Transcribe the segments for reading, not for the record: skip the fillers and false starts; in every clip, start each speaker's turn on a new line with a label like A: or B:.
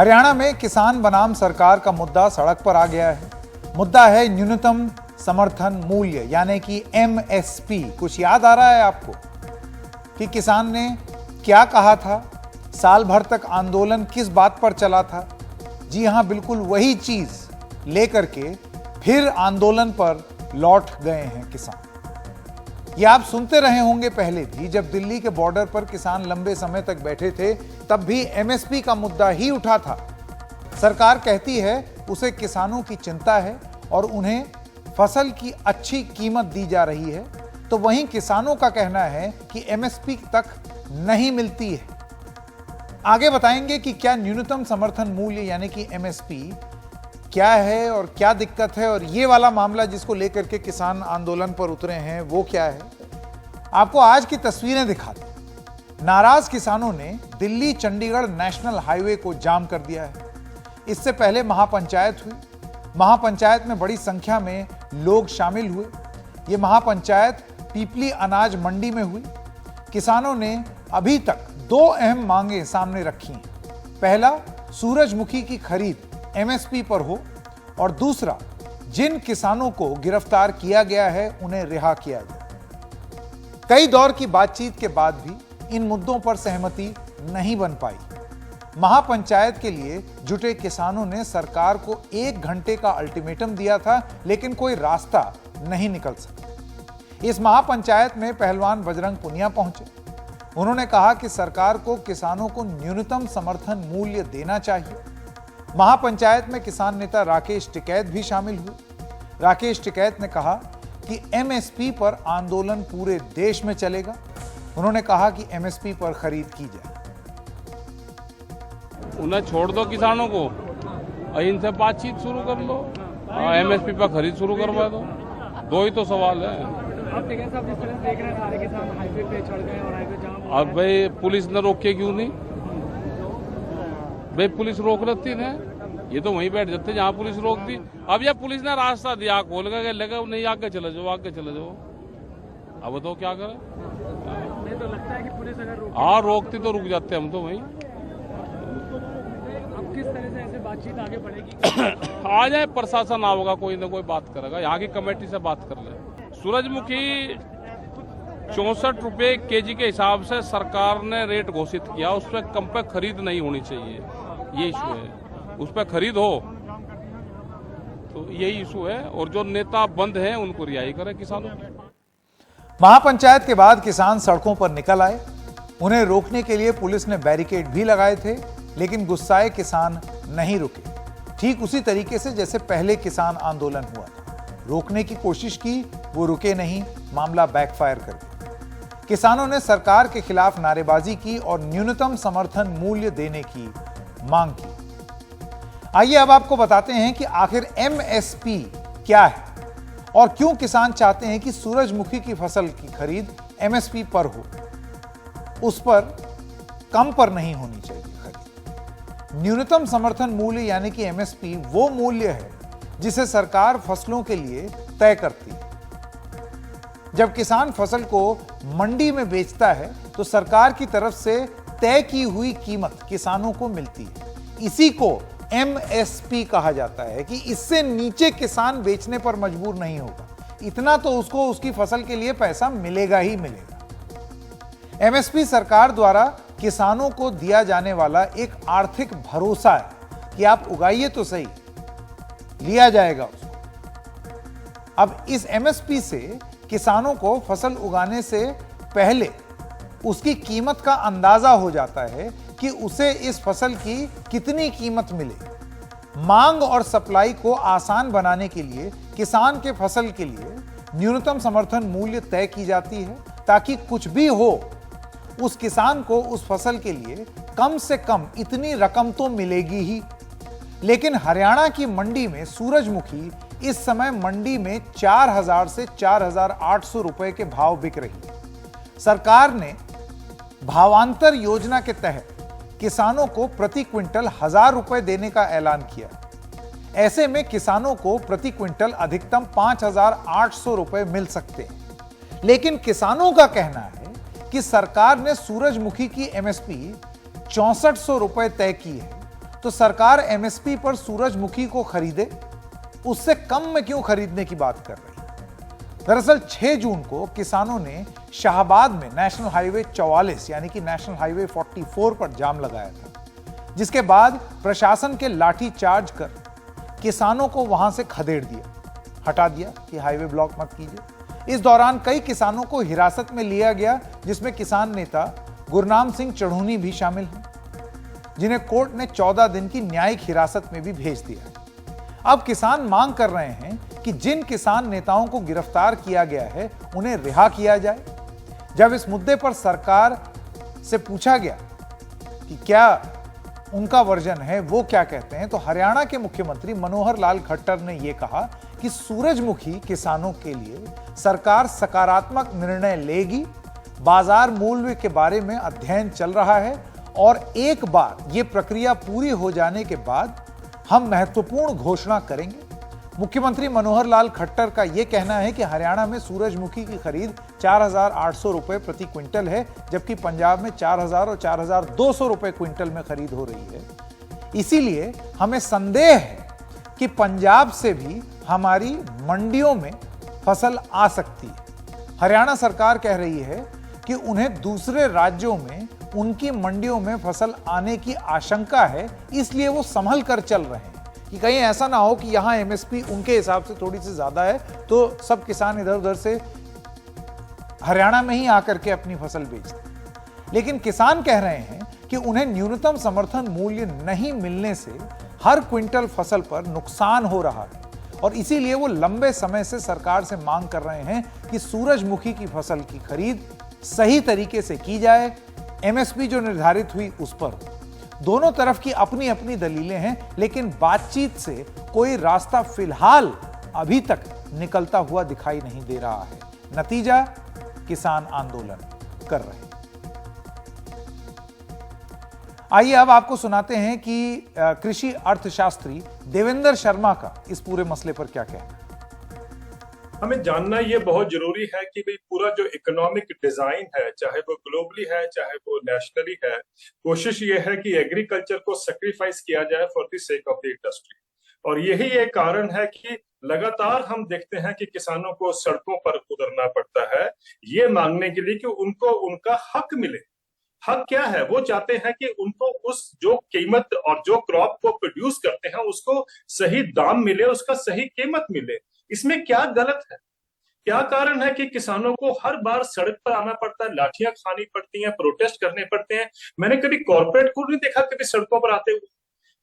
A: हरियाणा में किसान बनाम सरकार का मुद्दा सड़क पर आ गया है। मुद्दा है न्यूनतम समर्थन मूल्य यानी कि एमएसपी। कुछ याद आ रहा है आपको कि किसान ने क्या कहा था? साल भर तक आंदोलन किस बात पर चला था? जी हां, बिल्कुल वही चीज लेकर के फिर आंदोलन पर लौट गए हैं किसान। ये आप सुनते रहे होंगे पहले भी, जब दिल्ली के बॉर्डर पर किसान लंबे समय तक बैठे थे तब भी एमएसपी का मुद्दा ही उठा था। सरकार कहती है उसे किसानों की चिंता है और उन्हें फसल की अच्छी कीमत दी जा रही है, तो वहीं किसानों का कहना है कि एमएसपी तक नहीं मिलती है। आगे बताएंगे कि क्या न्यूनतम समर्थन मूल्य यानी कि एमएसपी क्या है और क्या दिक्कत है, और ये वाला मामला जिसको लेकर के किसान आंदोलन पर उतरे हैं वो क्या है। आपको आज की तस्वीरें दिखाते हैं। नाराज किसानों ने दिल्ली चंडीगढ़ नेशनल हाईवे को जाम कर दिया है। इससे पहले महापंचायत हुई। महापंचायत में बड़ी संख्या में लोग शामिल हुए। ये महापंचायत पीपली अनाज मंडी में हुई। किसानों ने अभी तक दो अहम मांगे सामने रखी हैं। पहला, सूरजमुखी की खरीद एमएसपी पर हो, और दूसरा, जिन किसानों को गिरफ्तार किया गया है उन्हें रिहा किया जाए। कई दौर की बातचीत के बाद भी इन मुद्दों पर सहमति नहीं बन पाई। महापंचायत के लिए जुटे किसानों ने सरकार को 1 घंटे का अल्टीमेटम दिया था, लेकिन कोई रास्ता नहीं निकल सका। इस महापंचायत में पहलवान बजरंग पुनिया पहुंचे। उन्होंने कहा कि सरकार को किसानों को न्यूनतम समर्थन मूल्य देना चाहिए। महापंचायत में किसान नेता राकेश टिकैत भी शामिल हुए। राकेश टिकैत ने कहा कि एमएसपी पर आंदोलन पूरे देश में चलेगा। उन्होंने कहा कि एमएसपी पर खरीद की जाए।
B: उन्हें छोड़ दो किसानों को, इनसे बातचीत शुरू कर लो, एमएसपी पर खरीद शुरू करवा दो। दो ही तो सवाल है।
C: आप जिस तरह से देख रहे हैं सारे किसान हाईवे पे चढ़ गए और हाईवे जाम।
B: अब भाई पुलिस ने रोके क्यों नहीं? भाई पुलिस रोक लेती है, ये तो वहीं बैठ जाते जहां पुलिस रोकती। अब यह पुलिस ने रास्ता दिया, खोल के लगा नहीं, आगे चले जाओ, आगे चले जाओ। अब बताओ क्या करें?
C: मुझे तो लगता है कि पुलिस अगर
B: हाँ रोकती तो रुक जाते हम तो वहीं।
C: अब किस तरह से ऐसे बातचीत आगे बढ़ेगी?
B: आ जाए प्रशासन आओगा, कोई ना कोई बात करेगा। यहाँ की कमेटी से बात कर ले। सूरजमुखी 64 रुपए केजी के हिसाब से सरकार ने रेट घोषित किया, उस पर कम पे खरीद नहीं होनी चाहिए, ये इशू है। उस पर खरीद हो तो यही इशू है, और जो नेता बंद हैं उनको रिहाई करें किसानों की।
A: महापंचायत के बाद किसान सड़कों पर निकल आए। उन्हें रोकने के लिए पुलिस ने बैरिकेड भी लगाए थे, लेकिन गुस्साए किसान नहीं रुके। ठीक उसी तरीके से जैसे पहले किसान आंदोलन हुआ था, रोकने की कोशिश की, वो रुके नहीं, मामला बैकफायर कर गया। किसानों ने सरकार के खिलाफ नारेबाजी की और न्यूनतम समर्थन मूल्य देने की मांग की। आइए अब आपको बताते हैं कि आखिर एमएसपी क्या है और क्यों किसान चाहते हैं कि सूरजमुखी की फसल की खरीद एमएसपी पर हो, उस पर कम पर नहीं होनी चाहिए खरीद। न्यूनतम समर्थन मूल्य यानी कि एमएसपी वो मूल्य है जिसे सरकार फसलों के लिए तय करती है। जब किसान फसल को मंडी में बेचता है तो सरकार की तरफ से तय की हुई कीमत किसानों को मिलती है। इसी को एमएसपी कहा जाता है कि इससे नीचे किसान बेचने पर मजबूर नहीं होगा। इतना तो उसको उसकी फसल के लिए पैसा मिलेगा ही मिलेगा। एमएसपी सरकार द्वारा किसानों को दिया जाने वाला एक आर्थिक भरोसा है कि आप उगाइए तो सही, लिया जाएगा उसको। अब इस एमएसपी से किसानों को फसल उगाने से पहले उसकी कीमत का अंदाजा हो जाता है कि उसे इस फसल की कितनी कीमत मिले। मांग और सप्लाई को आसान बनाने के लिए किसान के फसल के लिए न्यूनतम समर्थन मूल्य तय की जाती है, ताकि कुछ भी हो उस किसान को उस फसल के लिए कम से कम इतनी रकम तो मिलेगी ही। लेकिन हरियाणा की मंडी में सूरजमुखी इस समय मंडी में 4000 से 4800 रुपए के भाव बिक रही है। सरकार ने भावांतर योजना के तहत किसानों को प्रति क्विंटल 1000 रुपए देने का ऐलान किया। ऐसे में किसानों को प्रति क्विंटल अधिकतम 5800 रुपए मिल सकते हैं। लेकिन किसानों का कहना है कि सरकार ने सूरजमुखी की एमएसपी 6400 रुपए तय की है तो सरकार एमएसपी पर सूरजमुखी को खरीदे, उससे कम में क्यों खरीदने की बात कर रही है? दरअसल 6 जून को किसानों ने शाहबाद में नेशनल हाईवे 44 यानी कि नेशनल हाईवे 44 पर जाम लगाया था, जिसके बाद प्रशासन के लाठी चार्ज कर किसानों को वहां से खदेड़ दिया, हटा दिया कि हाईवे ब्लॉक मत कीजिए। इस दौरान कई किसानों को हिरासत में लिया गया, जिसमें किसान नेता गुरनाम सिंह चढ़ूनी भी शामिल हैं, जिन्हें कोर्ट ने 14 दिन की न्यायिक हिरासत में भी भेज दिया है। अब किसान मांग कर रहे हैं कि जिन किसान नेताओं को गिरफ्तार किया गया है उन्हें रिहा किया जाए। जब इस मुद्दे पर सरकार से पूछा गया कि क्या उनका वर्जन है, वो क्या कहते हैं, तो हरियाणा के मुख्यमंत्री मनोहर लाल खट्टर ने यह कहा कि सूरजमुखी किसानों के लिए सरकार सकारात्मक निर्णय लेगी, बाजार मूल्य के बारे में अध्ययन चल रहा है और एक बार यह प्रक्रिया पूरी हो जाने के बाद हम महत्वपूर्ण घोषणा करेंगे। मुख्यमंत्री मनोहर लाल खट्टर का यह कहना है कि हरियाणा में सूरजमुखी की खरीद 4,800 रुपए प्रति क्विंटल है, जबकि पंजाब में 4,000 और 4,200 रुपए क्विंटल में खरीद हो रही है। इसीलिए हमें संदेह है कि पंजाब से भी हमारी मंडियों में फसल आ सकती है। हरियाणा सरकार कह रही है कि उन्हें दूसरे राज्यों में उनकी मंडियों में फसल आने की आशंका है, इसलिए वो संभल कर चल रहे हैं कि कहीं ऐसा ना हो कि यहां एमएसपी उनके हिसाब से थोड़ी सी ज्यादा है तो सब किसान इधर उधर से हरियाणा में ही आकर के अपनी फसल बेचते। लेकिन किसान कह रहे हैं कि उन्हें न्यूनतम समर्थन मूल्य नहीं मिलने से हर क्विंटल फसल पर नुकसान हो रहा है और इसीलिए वो लंबे समय से सरकार से मांग कर रहे हैं कि सूरजमुखी की फसल की खरीद सही तरीके से की जाए, एमएसपी जो निर्धारित हुई उस पर। दोनों तरफ की अपनी अपनी दलीलें हैं, लेकिन बातचीत से कोई रास्ता फिलहाल अभी तक निकलता हुआ दिखाई नहीं दे रहा है। नतीजा, किसान आंदोलन कर रहे हैं। आइए अब आपको सुनाते हैं कि कृषि अर्थशास्त्री देवेंद्र शर्मा का इस पूरे मसले पर क्या कहना है।
D: हमें जानना ये बहुत जरूरी है कि भाई पूरा जो इकोनॉमिक डिजाइन है, चाहे वो ग्लोबली है चाहे वो नेशनली है, कोशिश ये है कि एग्रीकल्चर को सेक्रीफाइस किया जाए for the sake of the industry. और यही एक कारण है कि लगातार हम देखते हैं कि किसानों को सड़कों पर उतरना पड़ता है ये मांगने के लिए कि उनको उनका हक मिले। हक क्या है? वो चाहते हैं कि उनको उस जो कीमत और जो क्रॉप को प्रोड्यूस करते हैं उसको सही दाम मिले, उसका सही कीमत मिले। इसमें क्या गलत है? क्या कारण है कि किसानों को हर बार सड़क पर आना पड़ता है, लाठियां खानी पड़ती हैं, प्रोटेस्ट करने पड़ते हैं? मैंने कभी कॉर्पोरेट को नहीं देखा कभी सड़कों पर आते हुए।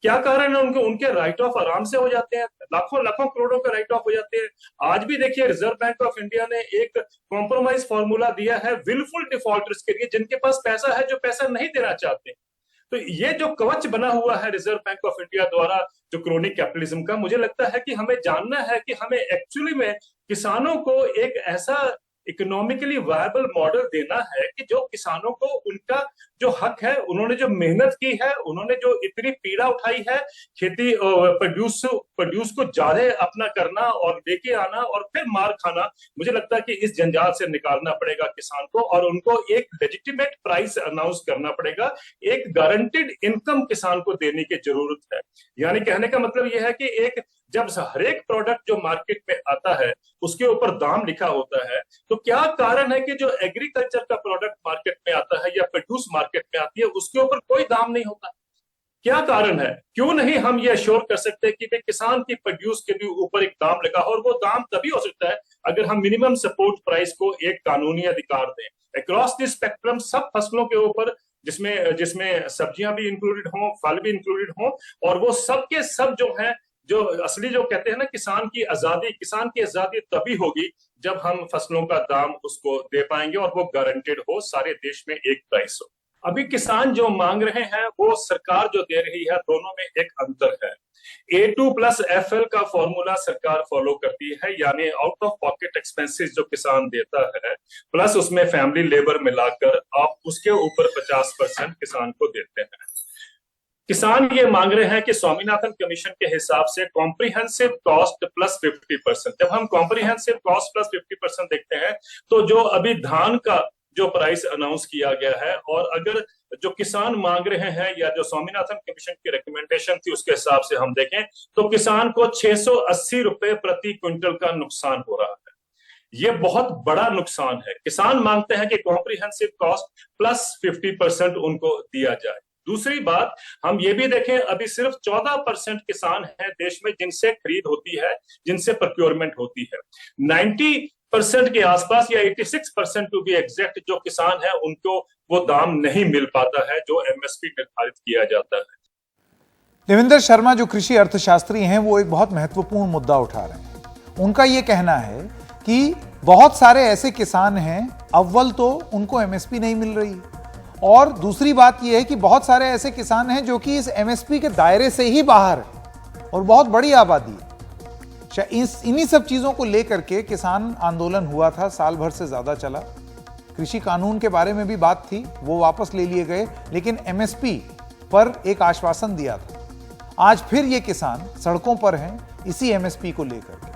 D: क्या कारण है? उनके राइट ऑफ आराम से हो जाते हैं, लाखों लाखों करोड़ों के राइट ऑफ हो जाते हैं। आज भी देखिए रिजर्व बैंक ऑफ इंडिया ने एक कॉम्प्रोमाइज फॉर्मूला दिया है विलफुल डिफॉल्टर्स के लिए, जिनके पास पैसा है जो पैसा नहीं देना चाहते। तो ये जो कवच बना हुआ है रिजर्व बैंक ऑफ इंडिया द्वारा जो क्रोनिक कैपिटलिज्म का, मुझे लगता है कि हमें जानना है कि हमें एक्चुअली में किसानों को एक ऐसा इकोनॉमिकली वायबल मॉडल देना है कि जो किसानों को उनका जो हक है, उन्होंने जो मेहनत की है, उन्होंने जो इतनी पीड़ा उठाई है, खेती प्रोड्यूस को ज्यादा अपना करना और लेके आना और फिर मार खाना, मुझे लगता है कि इस जंजाल से निकालना पड़ेगा किसान को और उनको एक लेजिटिमेट प्राइस अनाउंस करना पड़ेगा। एक गारंटीड इनकम किसान को देने की जरूरत है। यानी कहने का मतलब यह है कि एक जब हर एक प्रोडक्ट जो मार्केट में आता है उसके ऊपर दाम लिखा होता है, तो क्या कारण है कि जो एग्रीकल्चर का प्रोडक्ट मार्केट में आता है या प्रोड्यूस मार्केट में आती है उसके ऊपर कोई दाम नहीं होता? क्या कारण है? क्यों नहीं हम ये श्योर कर सकते कि किसान की प्रोड्यूस के भी ऊपर एक दाम लगा, और वो दाम तभी हो सकता है अगर हम मिनिमम सपोर्ट प्राइस को एक कानूनी अधिकार दें अक्रॉस द स्पेक्ट्रम सब फसलों के ऊपर, जिसमें सब्जियां भी इंक्लूडेड हों, फल भी इंक्लूडेड हों, और वो सब के सब जो है, जो असली जो कहते हैं ना किसान की आजादी तभी होगी जब हम फसलों का दाम उसको दे पाएंगे और वो गारंटेड हो, सारे देश में एक प्राइस हो। अभी किसान जो मांग रहे हैं वो सरकार जो दे रही है, दोनों में एक अंतर है। A2+FL का फॉर्मूला सरकार फॉलो करती है, यानी आउट ऑफ पॉकेट एक्सपेंसेस जो किसान देता है प्लस उसमें फैमिली लेबर मिलाकर आप उसके ऊपर 50% किसान को देते हैं। किसान ये मांग रहे हैं कि स्वामीनाथन कमीशन के हिसाब से कॉम्प्रिहेंसिव कॉस्ट प्लस 50%। जब हम कॉम्प्रिहेंसिव कॉस्ट प्लस 50% देखते हैं तो जो अभी धान का जो प्राइस अनाउंस किया गया है, और अगर जो किसान मांग रहे हैं या जो स्वामीनाथन कमीशन की रिकमेंडेशन थी उसके हिसाब से हम देखें तो किसान को 680 रुपए प्रति क्विंटल का नुकसान हो रहा है। ये बहुत बड़ा नुकसान है। किसान मांगते हैं कि कॉम्प्रिहेंसिव कॉस्ट प्लस 50% उनको दिया जाए। दूसरी बात हम ये भी देखें, अभी सिर्फ 14% किसान हैं देश में जिनसे खरीद होती है, जिनसे प्रोक्योरमेंट होती है। 90% के आसपास या 86% टू बी एग्जैक्ट जो किसान है उनको वो दाम नहीं मिल पाता है जो एमएसपी निर्धारित किया जाता है।
A: देवेंद्र शर्मा जो कृषि अर्थशास्त्री हैं वो एक बहुत महत्वपूर्ण मुद्दा उठा रहे हैं। उनका ये कहना है कि बहुत सारे ऐसे किसान हैं, अव्वल तो उनको एमएसपी नहीं मिल रही, और दूसरी बात यह है कि बहुत सारे ऐसे किसान हैं जो कि इस एमएसपी के दायरे से ही बाहर है और बहुत बड़ी आबादी है। इन्हीं सब चीजों को लेकर के किसान आंदोलन हुआ था, साल भर से ज्यादा चला। कृषि कानून के बारे में भी बात थी, वो वापस ले लिए गए, लेकिन एमएसपी पर एक आश्वासन दिया था। आज फिर ये किसान सड़कों पर हैं इसी एमएसपी को लेकर के।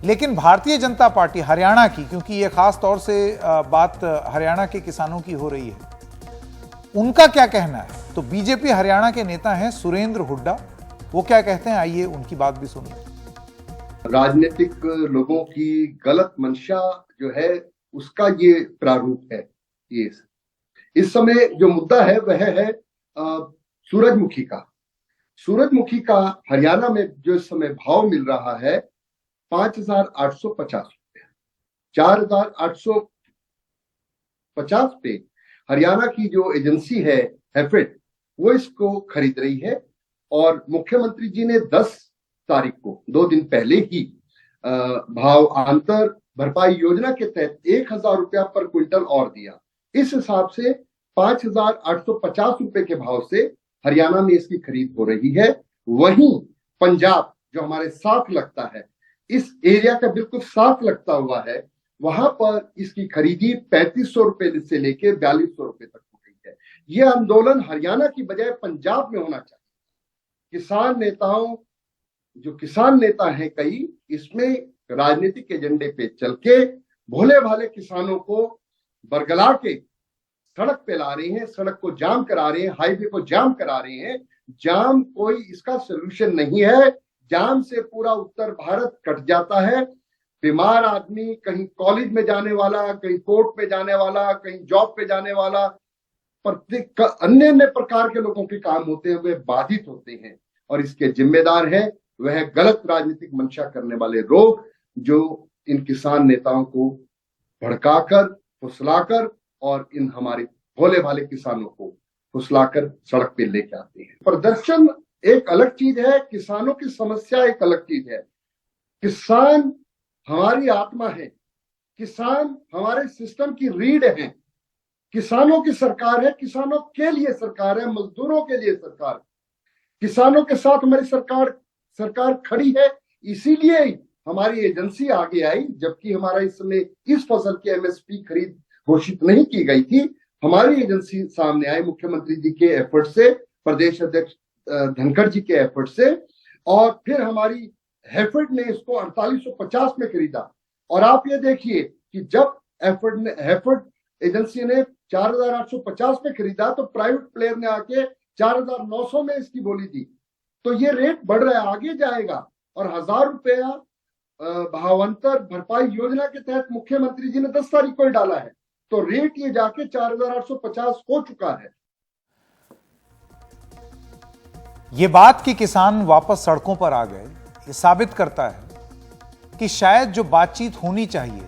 A: लेकिन भारतीय जनता पार्टी हरियाणा की, क्योंकि ये खास तौर से बात हरियाणा के किसानों की हो रही है, उनका क्या कहना है? तो बीजेपी हरियाणा के नेता हैं सुरेंद्र हुड्डा, वो क्या कहते हैं, आइए उनकी बात भी सुनिए।
E: राजनीतिक लोगों की गलत मंशा जो है उसका ये प्रारूप है। ये इस समय जो मुद्दा है वह है सूरजमुखी का। सूरजमुखी का हरियाणा में जो इस समय भाव मिल रहा है 5,850 रुपये। 4,850 पे हरियाणा की जो एजेंसी है हैफेड वो इसको खरीद रही है, और मुख्यमंत्री जी ने 10 तारीख को 2 दिन पहले ही भाव अंतर भरपाई योजना के तहत 1,000 रुपया पर क्विंटल और दिया। इस हिसाब से 5,850 रुपए के भाव से हरियाणा में इसकी खरीद हो रही है। वहीं पंजाब जो हमारे साथ लगता है, इस एरिया का बिल्कुल साथ लगता हुआ है, वहां पर इसकी खरीदी 3,500 रुपए से लेके 4,200 रुपए तक हो गई है। यह आंदोलन हरियाणा की बजाय पंजाब में होना चाहिए। किसान नेताओं, जो किसान नेता हैं कई, इसमें राजनीतिक एजेंडे पे चल के भोले भाले किसानों को बरगला के सड़क पे ला रहे हैं, सड़क को जाम करा रहे हैं, हाईवे को जाम करा रहे हैं। जाम कोई इसका सोल्यूशन नहीं है। जाम से पूरा उत्तर भारत कट जाता है। बीमार आदमी, कहीं कॉलेज में जाने वाला, कहीं कोर्ट में जाने वाला, कहीं जॉब पे जाने वाला, प्रत्येक अन्य अन्य प्रकार के लोगों के काम होते हैं, वे बाधित होते हैं, और इसके जिम्मेदार है वह गलत राजनीतिक मंशा करने वाले लोग जो इन किसान नेताओं को भड़काकर, फुसलाकर और इन हमारे भोले भाले किसानों को फुसलाकर सड़क पे लेके आते हैं। प्रदर्शन एक अलग चीज है, किसानों की समस्या एक अलग चीज है। किसान हमारी आत्मा है, किसान हमारे सिस्टम की रीढ़ है। किसानों की सरकार है, किसानों के लिए सरकार है, मजदूरों के लिए सरकार। किसानों के साथ हमारी सरकार खड़ी है, इसीलिए हमारी एजेंसी आगे आई। जबकि हमारा इस समय इस फसल की एमएसपी खरीद घोषित नहीं की गई थी, हमारी एजेंसी सामने आई मुख्यमंत्री जी के एफर्ट से, प्रदेश अध्यक्ष धनखड़ जी के एफर्ट से, और फिर हमारी हैफेड ने इसको 4850 में खरीदा। और आप ये देखिए कि जब हैफेड एजेंसी ने 4,850 में खरीदा तो प्राइवेट प्लेयर ने आके 4,900 में इसकी बोली थी। तो ये रेट बढ़ रहा है, आगे जाएगा। और 1,000 रुपया भावांतर भरपाई योजना के तहत मुख्यमंत्री जी ने 10 तारीख को ही डाला है, तो रेट ये जाके 4,850 हो चुका है।
A: ये बात कि किसान वापस सड़कों पर आ गए, ये साबित करता है कि शायद जो बातचीत होनी चाहिए,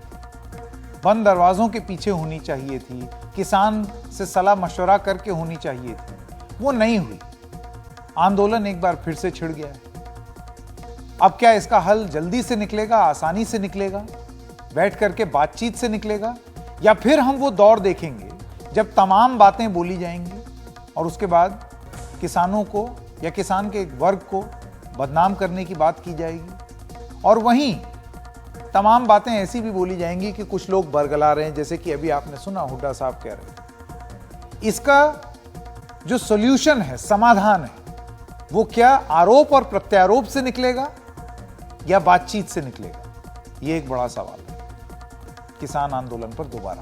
A: बंद दरवाजों के पीछे होनी चाहिए थी, किसान से सलाह मशवरा करके होनी चाहिए थी, वो नहीं हुई। आंदोलन एक बार फिर से छिड़ गया है। अब क्या इसका हल जल्दी से निकलेगा, आसानी से निकलेगा, बैठ करके बातचीत से निकलेगा, या फिर हम वो दौर देखेंगे जब तमाम बातें बोली जाएंगी और उसके बाद किसानों को या किसान के एक वर्ग को बदनाम करने की बात की जाएगी, और वहीं तमाम बातें ऐसी भी बोली जाएंगी कि कुछ लोग बरगला रहे हैं, जैसे कि अभी आपने सुना हुड्डा साहब कह रहे हैं। इसका जो सॉल्यूशन है, समाधान है, वो क्या आरोप और प्रत्यारोप से निकलेगा या बातचीत से निकलेगा? ये एक बड़ा सवाल है। किसान आंदोलन पर दोबारा